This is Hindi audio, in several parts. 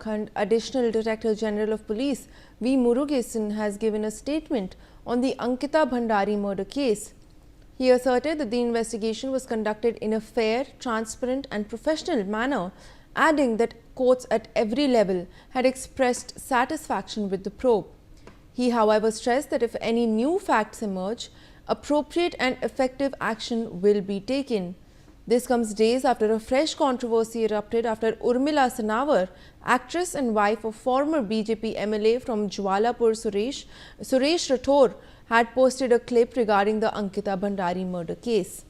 Uttarakhand Additional Director General of Police V. Murugesan has given a statement on the Ankita Bhandari murder case. He asserted that the investigation was conducted in a fair, transparent and professional manner, adding that courts at every level had expressed satisfaction with the probe. He, however, stressed that if any new facts emerge, appropriate and effective action will be taken. This comes days after a fresh controversy erupted after Urmila Sanawar, actress and wife of former BJP MLA from Jwalapur Suresh Rathore, had posted a clip regarding the Ankita Bhandari murder case.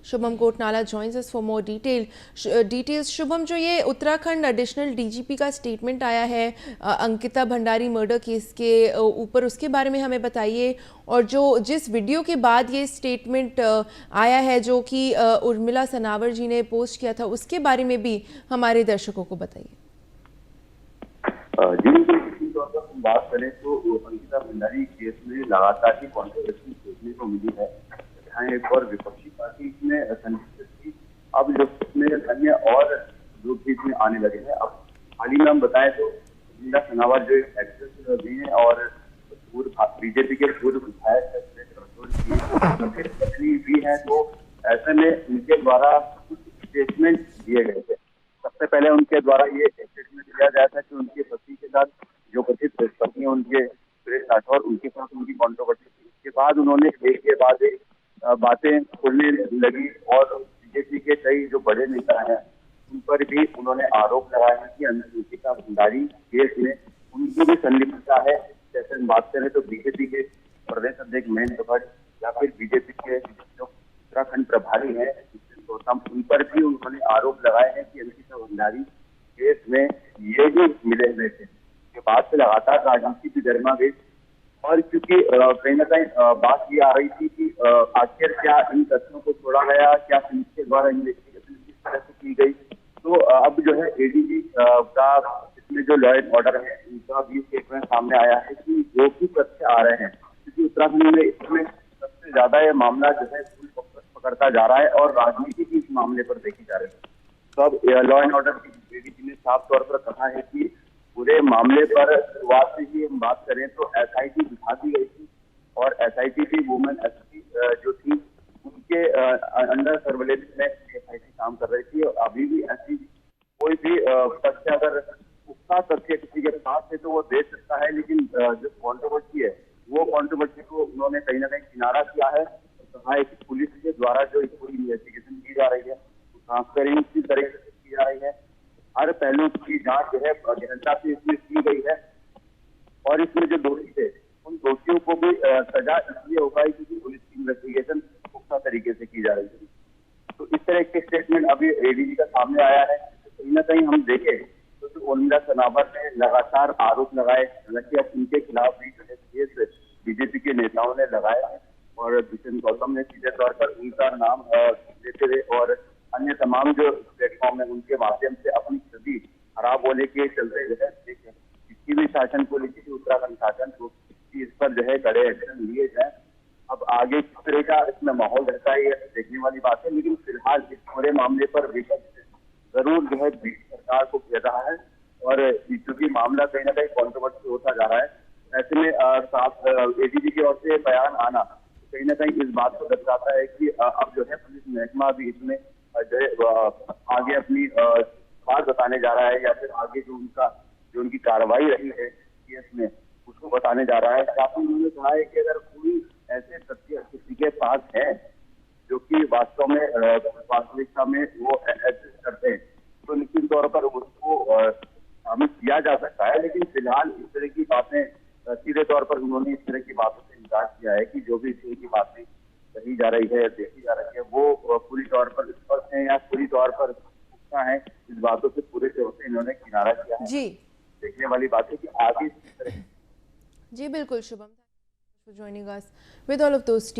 Shubham Kotnala joins us for more details. Shubham, जो ये उत्तराखंड एडिशनल डीजीपी का स्टेटमेंट आया है अंकिता भंडारी मर्डर केस के ऊपर, उसके बारे में हमें बताइए। और जो जिस वीडियो के बाद ये स्टेटमेंट आया है जो कि उर्मिला सनावर जी ने पोस्ट किया था, उसके बारे में भी हमारे दर्शकों को बताइए। जी, हम बात करें तो अंकिता भंडारी केस में लगातार ही कॉन्ट्रोवर्सी देखने को मिली है। एक और विपक्षी पार्टी इसमें संलिप्त थी, अब जो इसमें अन्य और लोग भी इसमें आने लगे हैं। अब हाल ही में हम बताएं तो उर्मिला सनावर जो एक एक्ट्रेस भी हैं और बीजेपी के पूर्व विधायक भी हैं, तो ऐसे में उनके द्वारा कुछ स्टेटमेंट दिए गए थे। सबसे पहले उनके द्वारा ये स्टेटमेंट दिया गया था कि उनके पति के साथ जो कथित पत्नी है उनके सुरेश राठौर, उनके साथ उनकी कॉन्ट्रोवर्सी थी। उसके बाद उन्होंने एक के बाद एक बातें खुलने लगी और बीजेपी के कई जो बड़े नेता हैं उन पर भी उन्होंने आरोप लगाया है कि अंकिता भंडारी केस में उनकी भी संलिप्तता है। जैसे हम बात करें तो बीजेपी के प्रदेश अध्यक्ष महेंद्र भट्ट या फिर बीजेपी के जो उत्तराखंड प्रभारी है गौतम, उन पर भी उन्होंने आरोप लगाए हैं कि अंकिता भंडारी केस में ये भी मिले हुए थे। के बाद से लगातार राजनीति की गर्मा गई और क्योंकि कहीं ना कहीं बात ये आ रही थी कि आखिर क्या इन तथ्यों को छोड़ा गया, क्या पुलिस के द्वारा इन्वेस्टिगेशन किस तरह से की गई। तो अब जो है एडीजी का इसमें जो लॉ एंड ऑर्डर है उनका भी स्टेटमेंट सामने आया है कि जो भी तथ्य आ रहे हैं, क्योंकि उत्तराखंड में इसमें सबसे ज्यादा ये मामला जो है पकड़ता जा रहा है और राजनीति की इस मामले पर देखी जा रही है। तो अब लॉ एंड ऑर्डर की एडीजी ने साफ तौर पर कहा है कि पूरे मामले पर शुरुआत से ही हम बात करें तो एसआईटी बिठा दी गई थी और एसआईटी भी वुमेन एसपी जो थी उनके अंडर सर्वेलेंस में एसआईटी काम कर रही थी। और अभी भी ऐसी कोई भी तथ्य अगर पुख्ता तथ्य किसी के पास है तो वो दे सकता है, लेकिन जो कॉन्ट्रोवर्सी है वो कॉन्ट्रोवर्सी को उन्होंने कहीं ना कहीं किनारा किया है और कहा है कि पुलिस के द्वारा जो पूरी इन्वेस्टिगेशन की जा रही है ट्रांसपेरेंट की तरीके से की जा रही है, हर पहलू की जांच जो है गहनता से इसमें की गई है और इसमें जो दोषी थे उन दोषियों को भी सजा इसलिए हो पाई क्योंकि पुलिस की इन्वेस्टिगेशन पुख्ता तरीके से की जा रही थी। तो इस तरह के स्टेटमेंट अभी एडीजी का सामने आया है। कहीं ना कहीं हम देखें तो उर्मिला सनावर ने लगातार आरोप लगाए, हालांकि अब उनके खिलाफ भी केस बीजेपी के नेताओं ने लगाया है और बिशन गौतम ने सीधे तौर पर उनका नाम लेते हुए और अन्य तमाम जो प्लेटफॉर्म है उनके माध्यम से अपनी छवि खराब होने के चलते जो है किसी भी शासन को लेकर उत्तराखंड शासन को इस पर जो है कड़े एक्शन लिए जाए। अब आगे किस तरह का इसमें माहौल रहता है ये देखने वाली बात है, लेकिन फिलहाल इस पूरे मामले पर विपक्ष जरूर जो है सरकार को घेर रहा है और क्योंकि मामला कहीं ना कहीं कॉन्ट्रोवर्सी होता जा रहा है, ऐसे में एडीजी की ओर से बयान आना कहीं ना कहीं इस बात को दर्शाता है कि अब जो है पुलिस महकमा भी इसमें जो है आगे अपनी बात बताने जा रहा है या फिर आगे जो उनकी कार्रवाई रही है केस में उसको बताने जा रहा है। साथ ही उन्होंने कहा है कि अगर कोई ऐसे तथ्य किसी के पास है जो कि वास्तव में वास्तविकता में वो एग्जिस्ट करते हैं तो निश्चित तौर पर उसको शामिल किया जा सकता है। लेकिन फिलहाल इस तरह की बातें सीधे तौर पर उन्होंने इस तरह की बातों से इनकार किया है कि जो भी इस तरह की बातें कही जा रही है देखी जा रही है वो पूरी तौर पर स्पष्ट है या पूरी तौर पर पुख्ता है। इस बातों से पूरे तौर से इन्होंने किनारा किया है। जी, देखने वाली बात है कि आगे जी बिल्कुल। Shubham, thank you for joining us with all of those